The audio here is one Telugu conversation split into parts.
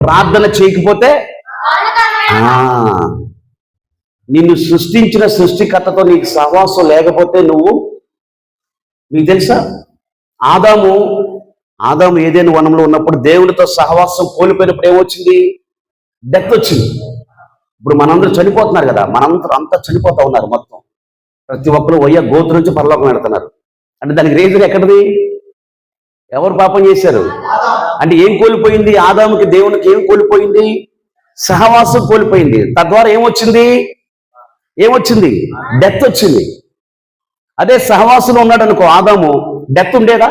ప్రార్థన చేయకపోతే నిన్ను సృష్టించిన సృష్టికర్తతో నీకు సహవాసం లేకపోతే మీకు తెలుసా, ఆదాము ఏదైనా వనంలో ఉన్నప్పుడు దేవునితో సహవాసం కోల్పోయినప్పుడు ఏమొచ్చింది? డెత్ వచ్చింది. ఇప్పుడు మనందరూ చనిపోతున్నారు కదా, మనందరూ అంతా చనిపోతా ఉన్నారు. మొత్తం ప్రతి ఒక్కరు గోత్రం నుంచి పరలోకం పెడుతున్నారు. అంటే దానికి రీజన్ ఎక్కడిది? ఎవరు పాపం చేశారు? అంటే ఏం కోల్పోయింది? ఆదాముకి దేవునికి ఏం కోల్పోయింది? సహవాసం కోల్పోయింది. తద్వారా ఏమొచ్చింది? డెత్ వచ్చింది. అదే సహవాసంలో ఉన్నాడు అనుకో ఆదాము, డెత్ ఉండేదా?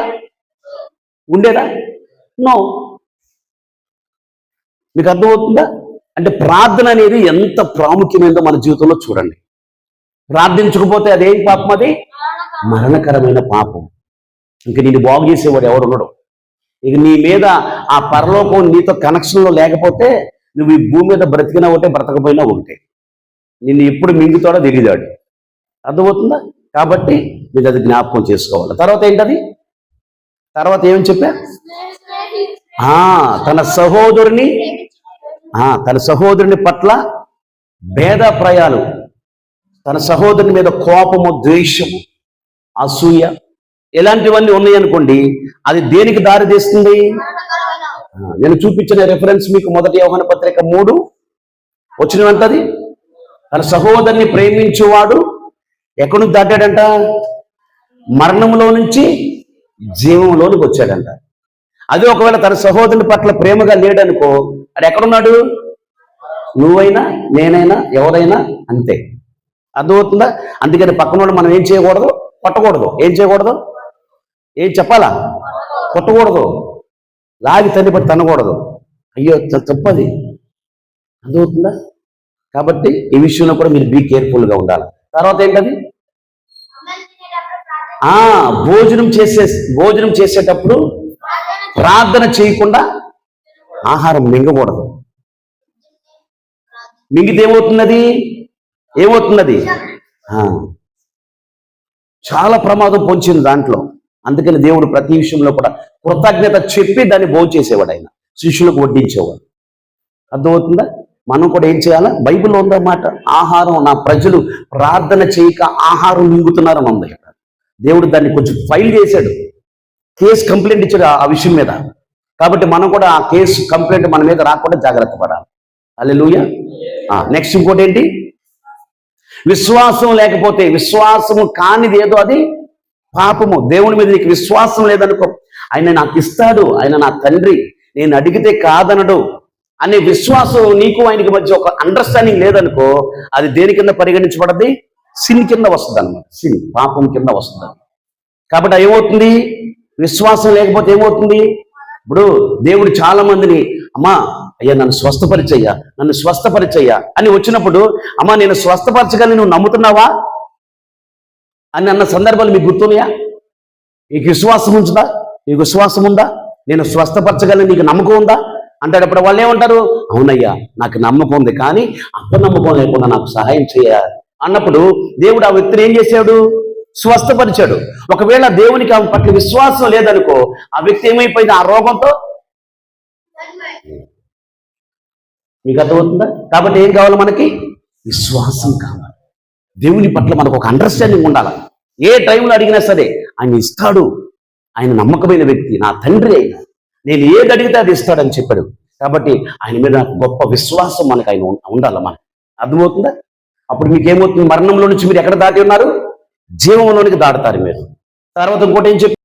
నో. మీకు అర్థమవుతుందా? అంటే ప్రార్థన అనేది ఎంత ప్రాముఖ్యమైనదో మన జీవితంలో చూడండి. ప్రార్థించకపోతే అదేం పాపం? అది మరణకరమైన పాపం. ఇంక నేను బాగు చేసేవాడు ఎవరు ఉండడు. ఇక నీ మీద ఆ పరలోకం నీతో కనెక్షన్లో లేకపోతే నువ్వు ఈ భూమి మీద బ్రతికినా ఒకటే, బ్రతకపోయినా ఒకటే. నిన్ను ఎప్పుడు మింగుతాడో తెలియదాడు. అర్థమవుతుందా? కాబట్టి మీరు అది జ్ఞాపకం చేసుకోవాలి. తర్వాత ఏంటది? తర్వాత ఏమని చెప్పా? తన సహోదరుని పట్ల భేదాభిప్రాయాలు, తన సహోదరుని మీద కోపము, ద్వేషము, అసూయ ఇలాంటివన్నీ ఉన్నాయనుకోండి, అది దేనికి దారి తీస్తుంది? నేను చూపించిన రెఫరెన్స్ మీకు 1 యోహాను పత్రిక 3 వచ్చినది. తన సహోదరుని ప్రేమించేవాడు ఎక్కడి నుంచి దాటాడంట? మరణంలో నుంచి జీవంలోనికి వచ్చాడంట. అదే ఒకవేళ తన సహోదరుని పట్ల ప్రేమగా లేడనుకో, అది ఎక్కడున్నాడు? నువ్వైనా నేనైనా ఎవరైనా అంతే. అర్థమవుతుందా? అందుకని పక్కనోడు మనం ఏం చేయకూడదు? కొట్టకూడదు. ఏం చేయకూడదు? ఏం చెప్పాలా? కొట్టకూడదు. లాగి తన్ని పట్టి తనకూడదు. అయ్యో తప్పది. అర్థమవుతుందా? కాబట్టి ఈ విషయంలో కూడా మీరు బీ కేర్ఫుల్గా ఉండాలి. తర్వాత ఏంటది? భోజనం చేసేటప్పుడు ప్రార్థన చేయకుండా ఆహారం మింగకూడదు. మింగితే ఏమవుతున్నది? చాలా ప్రమాదం పొంచింది దాంట్లో. అందుకని దేవుడు ప్రతి విషయంలో కూడా కృతజ్ఞత చెప్పి దాన్ని భోజనం చేసేవాడు. ఆయన శిష్యులకు వడ్డించేవాడు. అర్థమవుతుందా? మనం కూడా ఏం చేయాలా? బైబిల్లో ఉందన్నమాట. ఆహారం, నా ప్రజలు ప్రార్థన చేయక ఆహారం మింగుతున్నారని ఉంది. దేవుడు దాన్ని కొంచెం ఫైల్ చేశాడు, కేసు కంప్లైంట్ ఇచ్చాడు ఆ విషయం మీద. కాబట్టి మనం కూడా ఆ కేసు కంప్లైంట్ మన మీద రాకుండా జాగ్రత్త పడాలి. హల్లెలూయా. నెక్స్ట్ ఇంకోటి ఏంటి? విశ్వాసం లేకపోతే, విశ్వాసము కానిది ఏదో అది పాపము. దేవుని మీద నీకు విశ్వాసం లేదనుకో, ఆయన నాకు ఇస్తాడు, ఆయన నా తండ్రి, నేను అడిగితే కాదనడు అనే విశ్వాసం నీకు ఆయనకి మధ్య ఒక అండర్స్టాండింగ్ లేదనుకో, అది దేని కింద పరిగణించబడద్ది? సిన్ కింద వస్తుంది అనమాట. సిన్, పాపం కింద వస్తుంది. కాబట్టి ఏమవుతుంది? విశ్వాసం లేకపోతే ఏమవుతుంది? ఇప్పుడు దేవుడు చాలా మందిని, అమ్మా అయ్యా నన్ను స్వస్థపరిచయ్యా అని వచ్చినప్పుడు, అమ్మా నేను స్వస్థపరచగలని నువ్వు నమ్ముతున్నావా అని అన్న సందర్భాలు మీకు గుర్తున్నాయా? నీకు విశ్వాసం ఉంచుదా? నీకు విశ్వాసం ఉందా? నేను స్వస్థపరచగలని నీకు నమ్మకం ఉందా అంటాడు. అప్పుడు వాళ్ళు ఏమంటారు? అవునయ్యా నాకు నమ్మకం ఉంది, కానీ అపనమ్మకం లేకుండా నాకు సహాయం చేయాలి అన్నప్పుడు దేవుడు ఆ వ్యక్తిని ఏం చేశాడు? స్వస్థపరిచాడు. ఒకవేళ దేవునికి ఆమె పట్ల విశ్వాసం లేదనుకో, ఆ వ్యక్తి ఏమైపోయింది? ఆ రోగంతో. మీకు అర్థమవుతుందా? కాబట్టి ఏం కావాలి మనకి? విశ్వాసం కావాలి. దేవుని పట్ల మనకు ఒక అండర్స్టాండింగ్ ఉండాలి. ఏ టైంలో అడిగినా సరే ఆయన ఇస్తాడు, ఆయన నమ్మకమైన వ్యక్తి, నా తండ్రి అయినా నేను ఏది అడిగితే అది ఇస్తాడని చెప్పాడు. కాబట్టి ఆయన మీద గొప్ప విశ్వాసం మనకు ఆయన ఉండాలి. మనకు అర్థమవుతుందా? అప్పుడు మీకేమవుతుంది? మరణంలో నుంచి మీరు ఎక్కడ దాటి ఉన్నారు? జీవంలోనికి దాటుతారు మీరు. తర్వాత ఇంకోటి ఏం చెప్పి